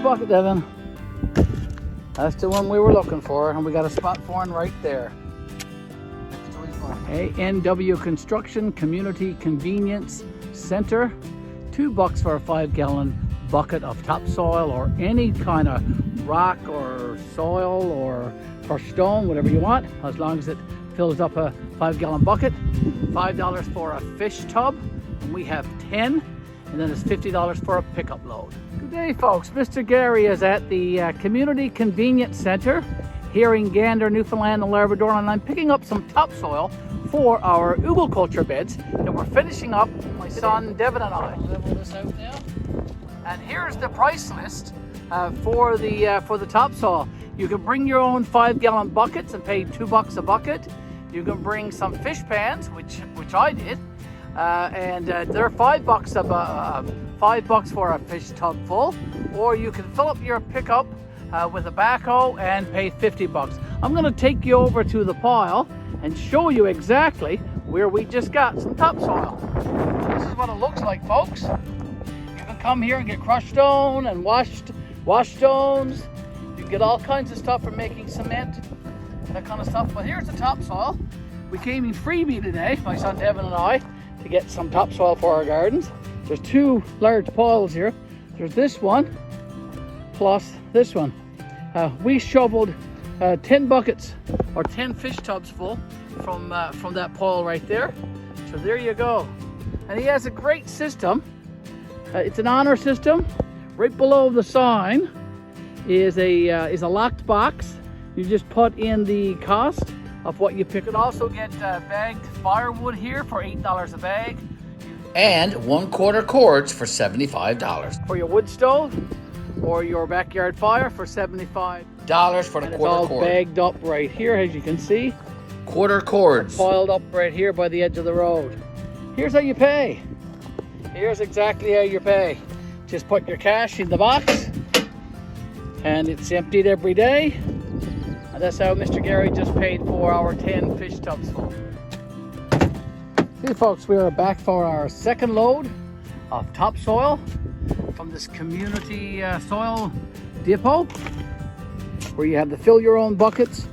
bucket, Devon. That's the one we were looking for, and we got a spot for one right there. ANW Construction Community Convenience Center. $2 for a 5-gallon bucket of topsoil or any kind of rock or soil or crushed stone, whatever you want, as long as it fills up a 5-gallon bucket. $5 for a fish tub, and we have 10, and then it's $50 for a pickup load. Good day, folks. Mr. Garry is at the Community Convenience Center here in Gander, Newfoundland and Labrador, and I'm picking up some topsoil for our HugelKulture beds that we're finishing up, my son Devon and I. Level this out now. And here's the price list for the topsoil. You can bring your own 5-gallon buckets and pay $2 a bucket. You can bring some fish pans, which I did, and they're $5 for a fish tub full. Or you can fill up your pickup with a backhoe and pay $50. I'm going to take you over to the pile and show you exactly where we just got some topsoil. This is what it looks like, folks. You can come here and get crushed stone and wash stones. You can get all kinds of stuff for making cement, that kind of stuff. But here's the topsoil. We came in freebie today, my son Devon and I, to get some topsoil for our gardens. There's 2 large piles here. There's this one plus this one. We shoveled 10 buckets or 10 fish tubs full from that pile right there. So there you go. And he has a great system. It's an honor system. Right below the sign is a locked box. You just put in the cost of what you pick. You can also get bagged firewood here for $8 a bag. And 1/4 cords for $75. For your wood stove or your backyard fire for $75 for the and quarter it's all cord. bagged up right here, as you can see. Quarter cords. Piled up right here by the edge of the road. Here's how you pay. Here's exactly how you pay. Just put your cash in the box and it's emptied every day. And that's how Mr. Garry just paid for our 10 fish tubs full. Okay, folks, we are back for our second load of topsoil from this community soil depot, where you have to fill your own buckets,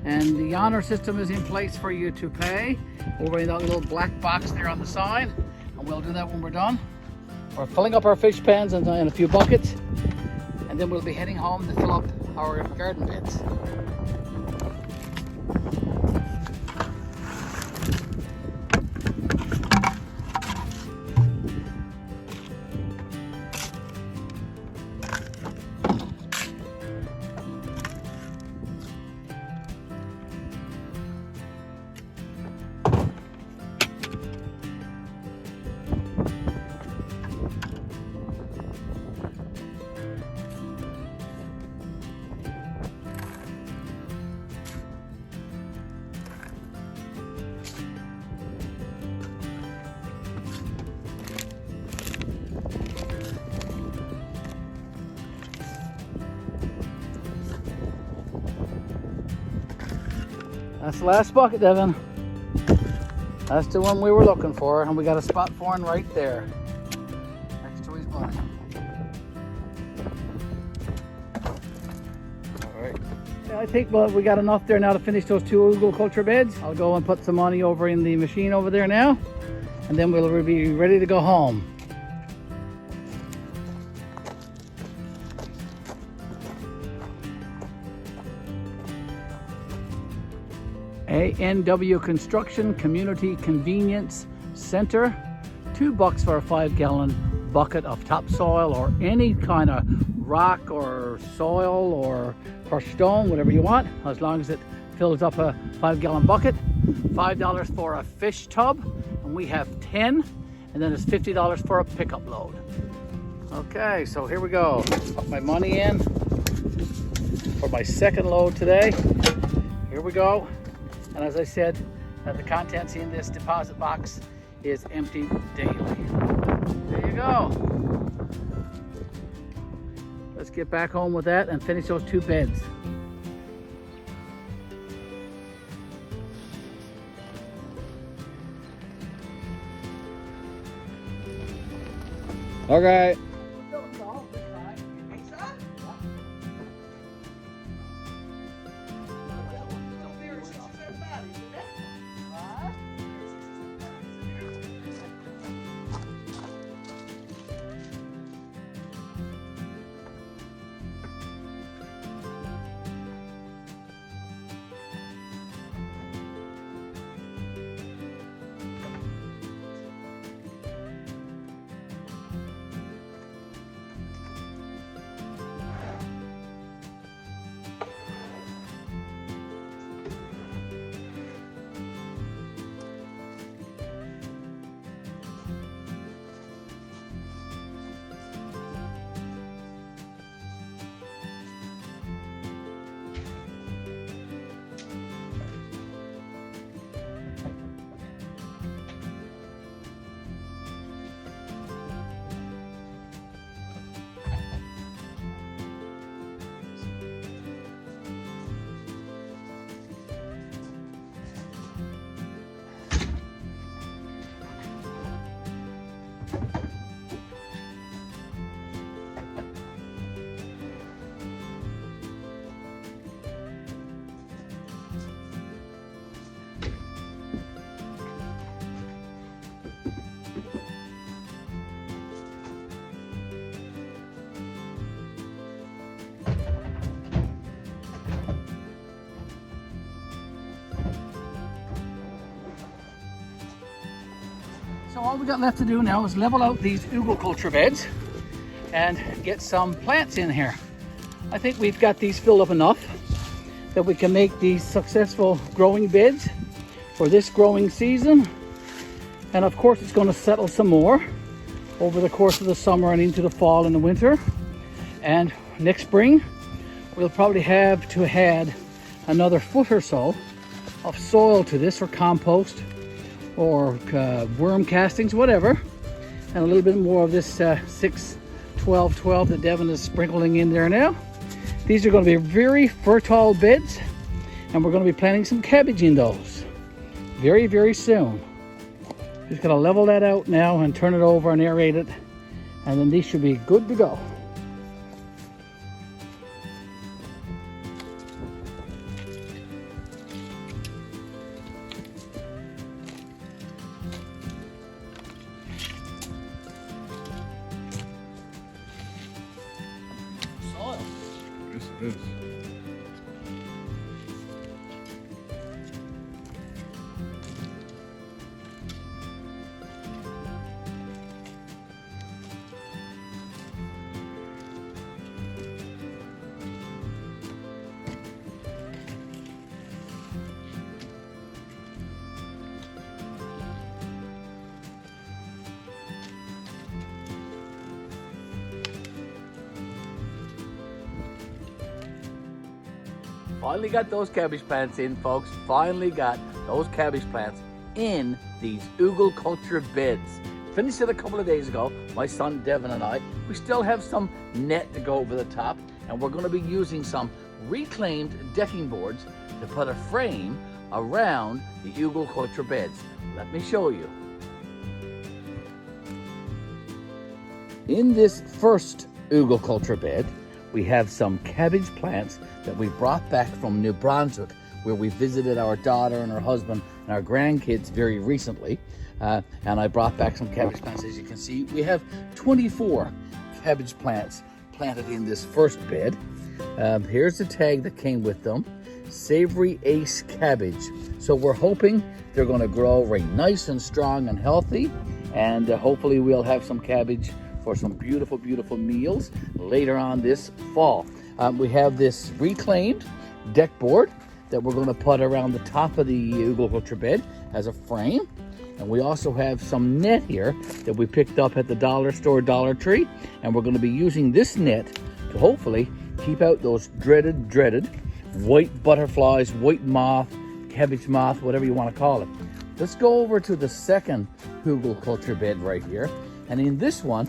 and the honor system is in place for you to pay over in that little black box there on the side, and we'll do that when we're done. We're filling up our fish pans and a few buckets, and then we'll be heading home to fill up our garden beds. That's the last bucket, Devon. That's the one we were looking for, and we got a spot for one right there, next to his bucket. All right. Yeah, I think we got enough there now to finish those 2 HugelKulture beds. I'll go and put some money over in the machine over there now, and then we'll be ready to go home. ANW Construction Community Convenience Center. $2 for a 5-gallon bucket of topsoil or any kind of rock or soil or crushed stone, whatever you want, as long as it fills up a 5-gallon bucket. $5 for a fish tub, and we have 10, and then it's $50 for a pickup load. Okay, so here we go. Put my money in for my second load today. Here we go. And as I said, the contents in this deposit box is emptied daily. There you go. Let's get back home with that and finish those 2 beds. Okay. all we got left to do now is level out these HugelKulture beds and get some plants in here. I think we've got these filled up enough that we can make these successful growing beds for this growing season. And of course it's going to settle some more over the course of the summer and into the fall and the winter. And next spring we'll probably have to add another foot or so of soil to this, or compost, or worm castings, whatever, and a little bit more of this 6-12-12 that Devon is sprinkling in there now. These are going to be very fertile beds, and we're going to be planting some cabbage in those very, very soon. Just going to level that out now and turn it over and aerate it, and then these should be good to go. Yes, it is. Finally got those cabbage plants in, folks. Finally got those cabbage plants in these HugelKulture beds. Finished it a couple of days ago. My son Devon and I, we still have some net to go over the top, and we're going to be using some reclaimed decking boards to put a frame around the HugelKulture beds. Let me show you. In this first HugelKulture bed, we have some cabbage plants that we brought back from New Brunswick, where we visited our daughter and her husband and our grandkids very recently. And I brought back some cabbage plants. As you can see, we have 24 cabbage plants planted in this first bed. Here's the tag that came with them: Savory Ace Cabbage. So we're hoping they're going to grow very nice and strong and healthy, and hopefully we'll have some cabbage for some beautiful, beautiful meals later on this fall. We have this reclaimed deck board that we're going to put around the top of the HugelKulture bed as a frame. And we also have some net here that we picked up at the dollar store, Dollar Tree. And we're going to be using this net to hopefully keep out those dreaded white butterflies, white moth, cabbage moth, whatever you want to call it. Let's go over to the second HugelKulture bed right here. And in this one,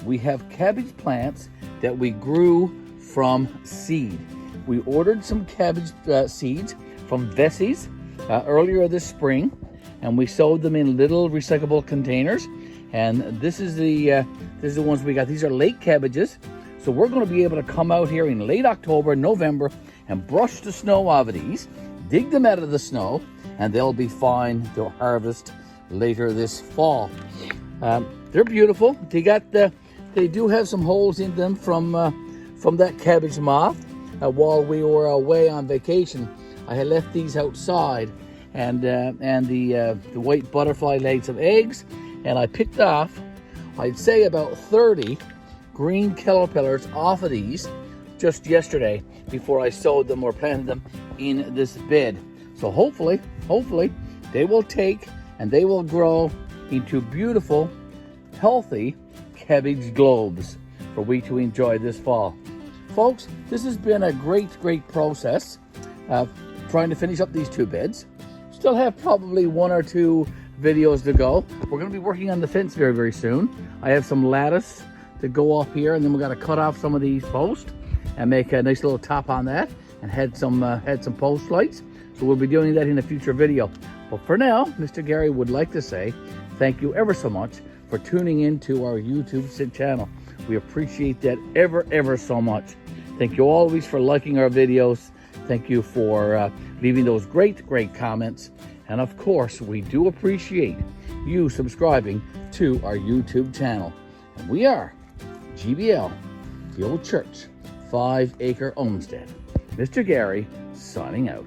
we have cabbage plants that we grew from seed. We ordered some cabbage seeds from Vessie's earlier this spring, and we sowed them in little recyclable containers. And this is the ones we got. These are late cabbages, so we're going to be able to come out here in late October, November, and brush the snow out of these, dig them out of the snow, and they'll be fine to harvest later this fall. They're beautiful. They do have some holes in them from that cabbage moth. While we were away on vacation, I had left these outside, and the white butterfly laid some eggs, and I picked off, I'd say, about 30 green caterpillars off of these just yesterday before I sowed them or planted them in this bed. So hopefully they will take and they will grow into beautiful, healthy cabbage globes for we to enjoy this fall. Folks, this has been a great process trying to finish up these two beds. Still have probably one or two videos to go. We're going to be working on the fence very soon. I have some lattice to go up here, and then we're going to cut off some of these posts and make a nice little top on that, and had some post lights. So we'll be doing that in a future video. But for now, Mr. Garry would like to say thank you ever so much for tuning in to our YouTube channel. We appreciate that ever so much. Thank you always for liking our videos. Thank you for leaving those great comments. And of course, we do appreciate you subscribing to our YouTube channel. And we are GBL, the Old Church, 5 Acre Homestead. Mr. Garry, signing out.